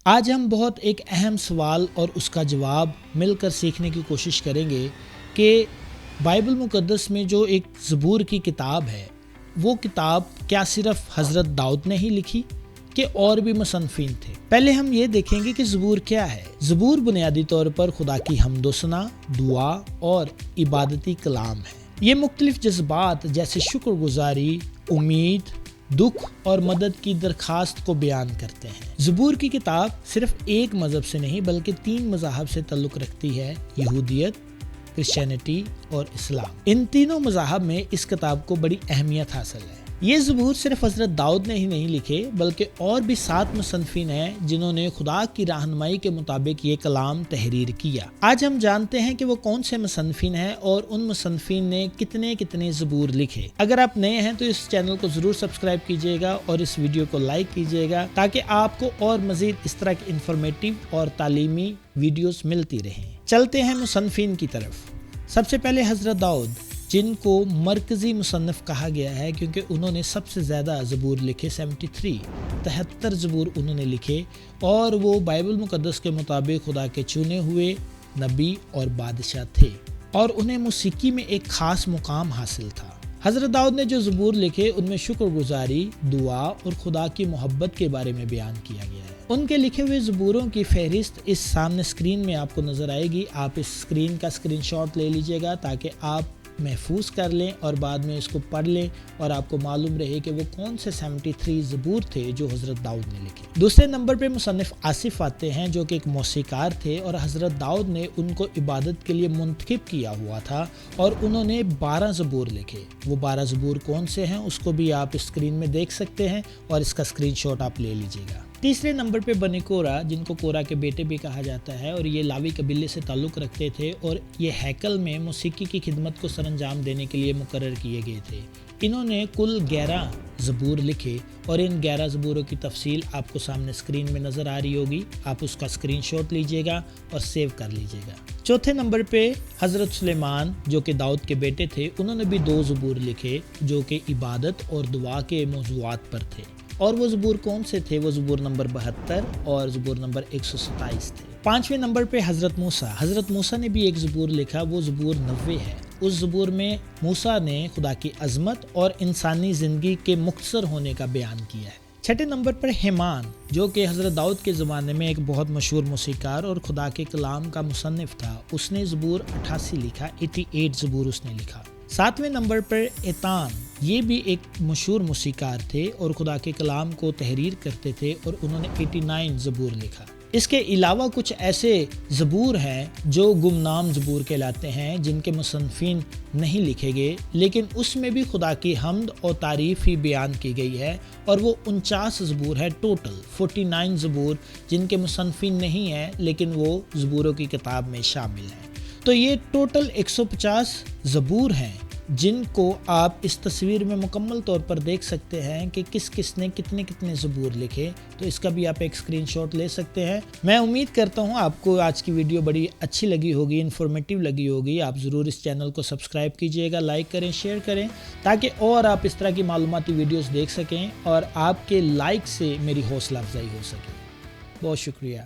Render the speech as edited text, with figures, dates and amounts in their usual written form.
آج ہم بہت ایک اہم سوال اور اس کا جواب مل کر سیکھنے کی کوشش کریں گے کہ بائبل مقدس میں جو ایک زبور کی کتاب ہے، وہ کتاب کیا صرف حضرت داؤد نے ہی لکھی کہ اور بھی مصنفین تھے؟ پہلے ہم یہ دیکھیں گے کہ زبور کیا ہے۔ زبور بنیادی طور پر خدا کی حمد و ثنا، دعا اور عبادتی کلام ہے۔ یہ مختلف جذبات جیسے شکر گزاری، امید، دکھ اور مدد کی درخواست کو بیان کرتے ہیں۔ زبور کی کتاب صرف ایک مذہب سے نہیں بلکہ 3 مذاہب سے تعلق رکھتی ہے: یہودیت، کرسچینٹی اور اسلام۔ ان تینوں مذاہب میں اس کتاب کو بڑی اہمیت حاصل ہے۔ یہ زبور صرف حضرت داؤد نے ہی نہیں لکھے بلکہ اور بھی 7 مصنفین ہیں جنہوں نے خدا کی رہنمائی کے مطابق یہ کلام تحریر کیا۔ آج ہم جانتے ہیں کہ وہ کون سے مصنفین ہیں اور ان مصنفین نے کتنے زبور لکھے۔ اگر آپ نئے ہیں تو اس چینل کو ضرور سبسکرائب کیجئے گا اور اس ویڈیو کو لائک کیجئے گا تاکہ آپ کو اور مزید اس طرح کی انفارمیٹیو اور تعلیمی ویڈیوز ملتی رہیں۔ چلتے ہیں مصنفین کی طرف۔ سب سے پہلے حضرت داؤد، جن کو مرکزی مصنف کہا گیا ہے کیونکہ انہوں نے سب سے زیادہ زبور لکھے، 73 زبور انہوں نے لکھے، اور وہ بائبل مقدس کے مطابق خدا کے چنے ہوئے نبی اور بادشاہ تھے، اور انہیں موسیقی میں ایک خاص مقام حاصل تھا۔ حضرت داؤد نے جو زبور لکھے ان میں شکر گزاری، دعا اور خدا کی محبت کے بارے میں بیان کیا گیا ہے۔ ان کے لکھے ہوئے زبوروں کی فہرست اس سامنے سکرین میں آپ کو نظر آئے گی۔ آپ اس سکرین کا سکرین شاٹ لے لیجئے گا تاکہ آپ محفوظ کر لیں اور بعد میں اس کو پڑھ لیں اور آپ کو معلوم رہے کہ وہ کون سے 73 زبور تھے جو حضرت داؤد نے لکھے۔ دوسرے نمبر پہ مصنف آصف آتے ہیں جو کہ ایک موسیقار تھے، اور حضرت داؤد نے ان کو عبادت کے لیے منتخب کیا ہوا تھا اور انہوں نے 12 زبور لکھے۔ وہ 12 زبور کون سے ہیں اس کو بھی آپ اسکرین میں دیکھ سکتے ہیں اور اس کا اسکرین شاٹ آپ لے لیجئے گا۔ تیسرے نمبر پہ بنی کورہ، جن کو کورہ کے بیٹے بھی کہا جاتا ہے، اور یہ لاوی قبیلے سے تعلق رکھتے تھے اور یہ ہیکل میں موسیقی کی خدمت کو سر انجام دینے کے لیے مقرر کیے گئے تھے۔ انہوں نے کل 11 زبور لکھے اور ان 11 زبوروں کی تفصیل آپ کو سامنے سکرین میں نظر آ رہی ہوگی۔ آپ اس کا سکرین شاٹ لیجئے گا اور سیو کر لیجئے گا۔ چوتھے نمبر پہ حضرت سلیمان، جو کہ داؤد کے بیٹے تھے، انہوں نے بھی 2 زبور لکھے جو کہ عبادت اور دعا کے موضوعات پر تھے، اور وہ زبور کون سے تھے؟ وہ زبور نمبر 72 اور زبور نمبر 127 تھے۔ 5ویں نمبر پہ حضرت موسیٰ نے بھی ایک زبور لکھا، وہ زبور 90 ہے۔ اس زبور میں موسیٰ نے خدا کی عظمت اور انسانی زندگی کے مختصر ہونے کا بیان کیا ہے۔ 6 نمبر پر ہیمان، جو کہ حضرت داؤد کے زمانے میں ایک بہت مشہور موسیقار اور خدا کے کلام کا مصنف تھا، اس نے زبور 88 لکھا، 88 زبور اس نے لکھا۔ 7ویں نمبر پر ایتان، یہ بھی ایک مشہور موسیقار تھے اور خدا کے کلام کو تحریر کرتے تھے، اور انہوں نے 89 زبور لکھا۔ اس کے علاوہ کچھ ایسے زبور ہیں جو گمنام زبور کہلاتے ہیں، جن کے مصنفین نہیں لکھے گئے، لیکن اس میں بھی خدا کی حمد اور تعریف ہی بیان کی گئی ہے، اور وہ 49 زبور ہے ٹوٹل، 49 زبور جن کے مصنفین نہیں ہیں لیکن وہ زبوروں کی کتاب میں شامل ہیں۔ تو یہ ٹوٹل 150 زبور ہیں جن کو آپ اس تصویر میں مکمل طور پر دیکھ سکتے ہیں کہ کس نے کتنے زبور لکھے۔ تو اس کا بھی آپ ایک سکرین شاٹ لے سکتے ہیں۔ میں امید کرتا ہوں آپ کو آج کی ویڈیو بڑی اچھی لگی ہوگی، انفارمیٹیو لگی ہوگی۔ آپ ضرور اس چینل کو سبسکرائب کیجئے گا، لائک کریں، شیئر کریں تاکہ اور آپ اس طرح کی معلوماتی ویڈیوز دیکھ سکیں، اور آپ کے لائک سے میری حوصلہ افزائی ہو سکے۔ بہت شکریہ۔